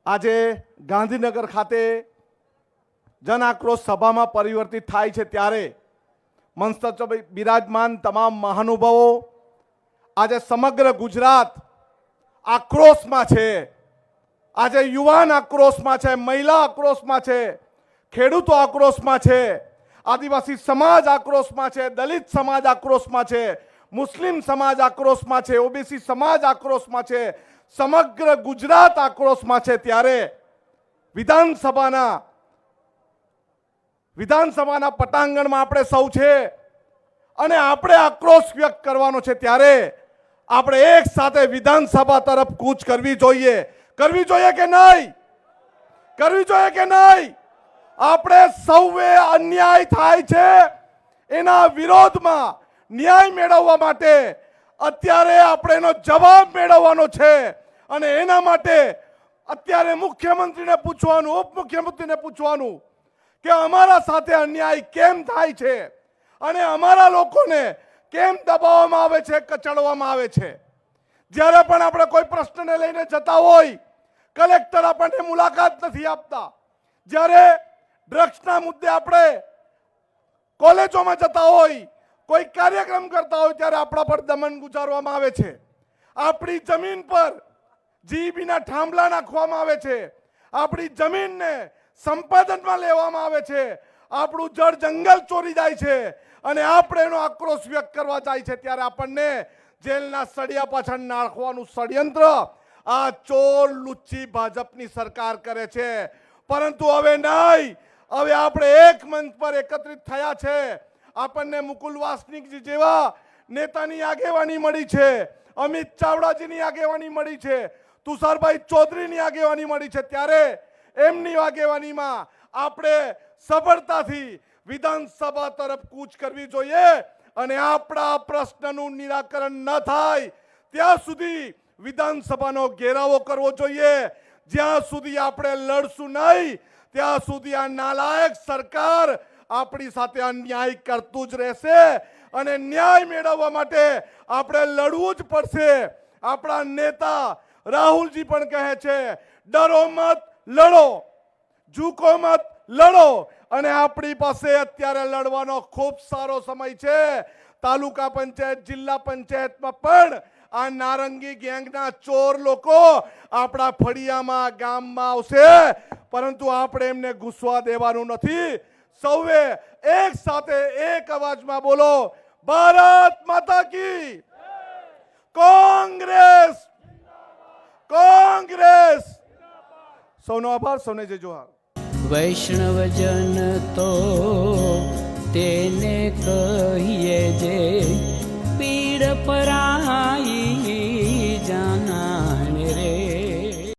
આજે ગાંધીનગર ખાતે જન આક્રોશ સભામાં પરિવર્તિત થાય છે ત્યારે મંચ પર બિરાજમાન તમામ મહાનુભાવો, આજે સમગ્ર ગુજરાત આક્રોશમાં છે। આજે યુવાન આક્રોશમાં છે, મહિલા આક્રોશમાં છે, ખેડૂતો આક્રોશમાં છે, આદિવાસી સમાજ આક્રોશમાં છે, દલિત સમાજ આક્રોશમાં છે, મુસ્લિમ સમાજ આક્રોશમાં છે, ઓબીસી સમાજ આક્રોશમાં છે, સમગ્ર ગુજરાત આક્રોશમાં છે। ત્યારે વિધાનસભાના પટાંગણમાં આપણે સૌ છે અને આપણે આક્રોશ વ્યક્ત કરવાનો છે। ત્યારે આપણે એક સાથે વિધાનસભા તરફ કૂચ કરવી જોઈએ કે નહીં? કરવી જોઈએ કે નહીં? આપણે સૌએ અન્યાય થાય છે એના વિરોધમાં ન્યાય મેળવવા માટે અત્યારે આપણે એનો જવાબ મેળવવાનો છે અને એના માટે અત્યારે મુખ્યમંત્રીને પૂછવાનું, ઉપમુખ્યમંત્રીને પૂછવાનું કે અમારા સાથે અન્યાય કેમ થાય છે અને અમારા લોકોને કેમ દબાવવામાં આવે છે, કચડવામાં આવે છે। જ્યારે પણ આપણે કોઈ પ્રશ્નને લઈને જતા હોય, કલેક્ટર આપણને મુલાકાત નથી આપતા। જ્યારે ડ્રગ્સના મુદ્દે આપણે કોલેજોમાં જતા હોય, કોઈ કાર્યક્રમ કરતા હોય, ત્યારે આપણા પર દમન ગુજારવામાં આવે છે। આપણી જમીન પર જીબીના થાંભલા નાખવામાં આવે છે, આપણી જમીનને સંપાદનમાં લેવામાં આવે છે, આપણું જળ જંગલ ચોરી જાય છે અને આપણે એનો આક્રોશ વ્યક્ત કરવા જાય છે ત્યારે આપણને જેલના સળિયા પાછળ નાખવાનું ષડયંત્ર આ ચોર લુચ્ચી ભાજપની સરકાર કરે છે। પરંતુ હવે નહીં, હવે આપણે એક મંચ પર એકત્રિત થયા છે। આપણને મુકુલ વાસનિકજી જેવા નેતાની આગેવાની મળી છે, અમિત ચાવડાજીની આગેવાની મળી છે, તુષારભાઈ ચૌધરીની આગેવાની મળી છે। ત્યારે એમની આગેવાનીમાં આપણે સફળતાથી વિધાનસભા તરફ કૂચ કરવી જોઈએ અને આપણા પ્રશ્નનું નિરાકરણ ન થાય ત્યાં સુધી વિધાનસભાનો ઘેરાવો કરવો જોઈએ। જ્યાં સુધી આપણે લડશું નહીં ત્યાં સુધી આ નાલાયક સરકાર આપણી સાથે અન્યાય કરતું જ રહેશે અને ન્યાય મેળવવા માટે આપણે લડવું જ પડશે। આપણા નેતા રાહુલજી પણ કહે છે, ડરો મત, લડો, ઝૂકો મત, લડો। અને આપણી પાસે અત્યારે લડવાનો ખૂબ સારો સમય છે। તાલુકા પંચાયત, જિલ્લા પંચાયતમાં પણ આ નારંગી ગેંગના ચોર લોકો આપણા ફળિયામાં, ગામમાં આવશે, પરંતુ આપણે એમને ઘૂસવા દેવાનું નથી। સૌએ એક સાથે એક અવાજમાં બોલો, ભારત માતા કી, કોંગ્રેસ, કોંગ્રેસ। સૌનો આભાર, સૌને જય જોહાર। વૈષ્ણવજન તો તેને કહીએ જે પીડ પરા